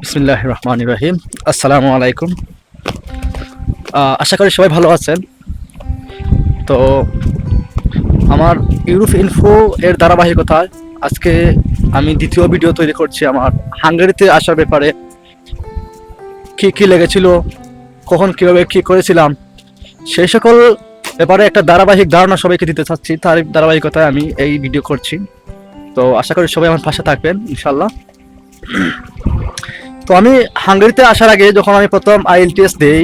বিসমিল্লাহির রহমানির রহিম। আসসালামু আলাইকুম। আশা করি সবাই ভালো আছেন। তো আমার ইউরোপ ইনফো এর ধারাবাহিকতায় আজকে আমি দ্বিতীয় ভিডিও তৈরি করছি আমার হাঙ্গেরিতে আসার ব্যাপারে। কি কি লেগেছিল, কখন কীভাবে কী করেছিলাম, সেই সকল ব্যাপারে একটা ধারাবাহিক ধারণা সবাইকে দিতে চাচ্ছি। তার ধারাবাহিকতায় আমি এই ভিডিও করছি। তো আশা করি সবাই আমার পাশে থাকবেন ইনশাল্লাহ। তো আমি হাঙ্গেরিতে আসার আগে যখন আমি প্রথম IELTS দেই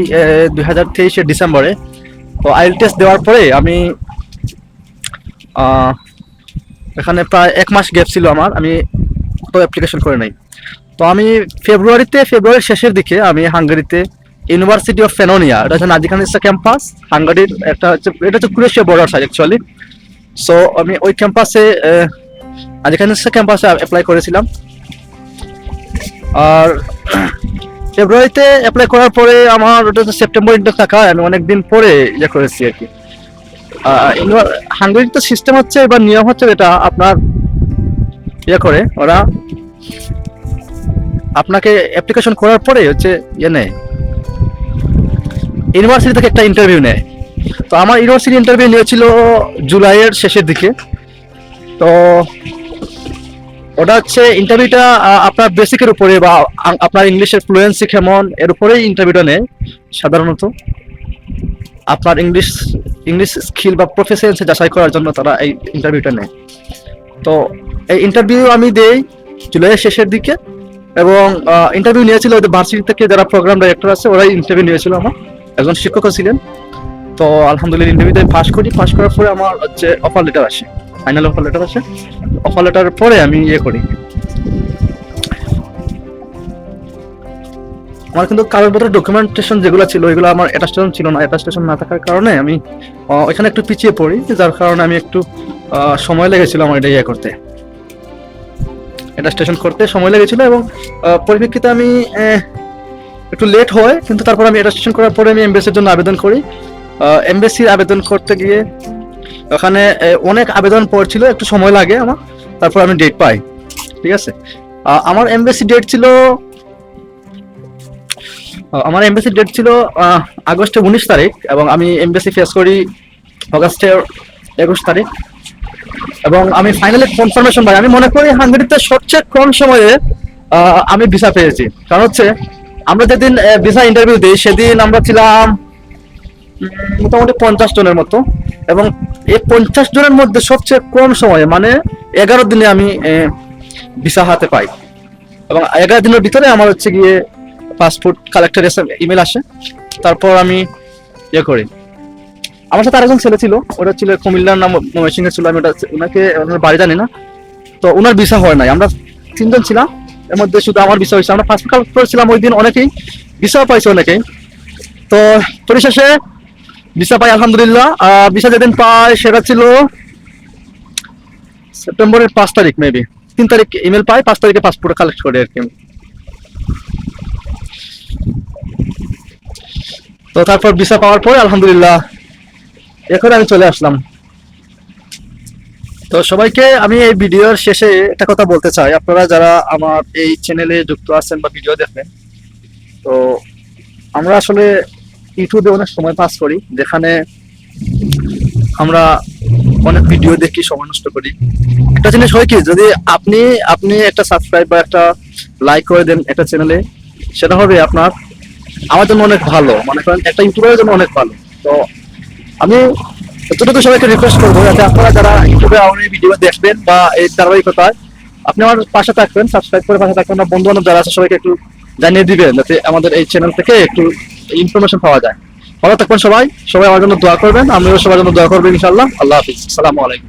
2023 ডিসেম্বরে, তো IELTS দেওয়ার পরে আমি এখানে প্রায় 1 মাস গ্যাপ ছিল আমার, আমি তো অ্যাপ্লিকেশন করে নাই। তো আমি ফেব্রুয়ারির শেষের দিকে আমি হাঙ্গেরিতে ইউনিভার্সিটি অফ ফেনোনিয়া, এটা হচ্ছে নাজিখানিস্তা ক্যাম্পাস, হাঙ্গেরির একটা হচ্ছে, এটা হচ্ছে Croatia border side actually. So আমি ওই ক্যাম্পাসে নাজিখানিস্তা ক্যাম্পাসে অ্যাপ্লাই করেছিলাম। আর ফেব্রুয়ারিতে অ্যাপ্লাই করার পরে আমার ওটা হচ্ছে সেপ্টেম্বর ইন্টার থাকা, আমি অনেকদিন পরে ইয়ে করেছি আর কি। হাঙ্গেরির তো সিস্টেম হচ্ছে, এবার নিয়ম হচ্ছে এটা আপনার ইয়ে করে, ওরা আপনাকে অ্যাপ্লিকেশন করার পরে হচ্ছে ইয়ে নেয়, ইউনিভার্সিটি থেকে একটা ইন্টারভিউ নেয়। তো আমার ইউনিভার্সিটি ইন্টারভিউ নিয়েছিল জুলাইয়ের শেষের দিকে। তো ওটা হচ্ছে ইন্টারভিউটা আপনার বেসিকের উপরে বা আপনার ইংলিশের ফ্লুয়েন্সি কেমন এর উপরেই ইন্টারভিউটা নেয় সাধারণত। আপনার ইংলিশ স্কিল বা প্রফেশনালসে যাচাই করার জন্য তারা এই ইন্টারভিউটা নেয়। তো এই ইন্টারভিউ আমি দেই জুলাইয়ের শেষের দিকে, এবং ইন্টারভিউ নিয়েছিল ওদের ভার্সিটি থেকে যারা প্রোগ্রাম ডাইরেক্টর আছে, ওরাই ইন্টারভিউ নিয়েছিল। আমার একজন শিক্ষকও ছিলেন। তো আলহামদুলিল্লাহ ইন্টারভিউতে পাস করার পরে আমার হচ্ছে অফার লেটার আসে, ফাইনাল অফার লেটার আসে। অফার লেটারের পরে আমি ইয়ে করি, আমার কিন্তু কাগজপত্রের ডকুমেন্টেশন যেগুলো ছিল ওইগুলো আমার অ্যাটাস্টেশন ছিল না। অ্যাটাস্টেশন না থাকার কারণে আমি ওইখানে একটু পিছিয়ে পড়ি, যার কারণে আমি একটু সময় লেগেছিল আমার এটা ইয়ে করতে, অ্যাটাস্টেশন করতে সময় লেগেছিল। এবং পরিপ্রেক্ষিতে আমি একটু লেট হয়, কিন্তু তারপর আমি অ্যাটাস্টেশন করার পরে আমি এমবেসির জন্য আবেদন করি। এমবেসির আবেদন করতে গিয়ে ওখানে অনেক আবেদন পড়ছিল, একটু সময় লাগে আমার, তারপর আমি ডেট পাই। ঠিক আছে, আমার এমবেসি ডেট ছিল আগস্টের 19 তারিখ, এবং আমি এমবেসি ফেস করি অগাস্টের 21 তারিখ। এবং আমি ফাইনালি কনফার্মেশন পাই। আমি মনে করি হাঙ্গেরিতে সবচেয়ে কম সময়ে আমি ভিসা পেয়েছি। কারণ হচ্ছে আমরা যেদিন ভিসা ইন্টারভিউ দিই সেদিন আমরা ছিলাম মোটামুটি 50 জনের মতো, এবং এই 50 জনের মধ্যে সবচেয়ে কম সময়ে মানে 11 দিনে আমি ভিসা হাতে পাই। এবং 11 দিনের ভিতরে আমার হচ্ছে গিয়ে পাসপোর্ট কালেক্টর ইমেল আসে। তারপর আমি ইয়ে করি। আমার সাথে আরেকজন ছেলে ছিল, ওটা ছিল কুমিল্লার নাম ময়মনসিংহে ছিল। আমি ওনাকে ওনার বাড়ি জানি না, তো ওনার ভিসা হয় নাই। আমরা 3 জন ছিলাম, এর মধ্যে শুধু আমার ভিসা হয়েছে। আমরা পাসপোর্ট কালেক্ট করেছিলাম ওই দিন, অনেকেই ভিসাও পাইছে অনেকেই। তো পরিশেষে ভিসা পাই আলহামদুলিল্লাহ। ভিসা যেদিন পাই সেটা ছিল সেপ্টেম্বরের 5 তারিখ, মেবি 3 তারিখ ইমেল পাই, 5 তারিখে পাসপোর্ট কালেক্ট করি আর কি। তো তারপর ভিসা পাওয়ার পরে আলহামদুলিল্লাহ এখন আমি চলে আসলাম। তো সবাইকে আমি এই ভিডিওর শেষে একটা কথা বলতে চাই, আপনারা যারা আমার এই চ্যানেলে যুক্ত আছেন বা ভিডিও দেখেন, তো আমরা আসলে ইউটিউবে অনেক সময় পাস করি, যেখানে আমরা অনেক ভিডিও দেখি, সময় নষ্ট করি। একটা জিনিস হয় কি, যদি আপনি একটা সাবস্ক্রাইব বা একটা লাইক করে দেন একটা চ্যানেলে, সেটা হবে আপনার আমার জন্য অনেক ভালো, মনে করেন একটা ইউটিউবারের জন্য অনেক ভালো। তো আমি এতটুকু সবাইকে রিকোয়েস্ট করবো, যাতে আপনারা যারা ইউটিউবে আমার ভিডিও দেখবেন বা এই ধারাবাহিকতায় আপনি আমার পাশে থাকবেন, সাবস্ক্রাইব করে পাশে থাকবেন, বন্ধু বান্ধব যারা আছে সবাইকে একটু জানিয়ে দিবেন, যাতে আমাদের এই চ্যানেল থেকে একটু ইনফরমেশন পাওয়া যায়। ভালো থাকবেন সবাই আমার জন্য দোয়া করবেন, আমিও সবার জন্য দোয়া করবেন ইনশাআল্লাহ। আল্লাহ হাফিজ, আসসালামু আলাইকুম।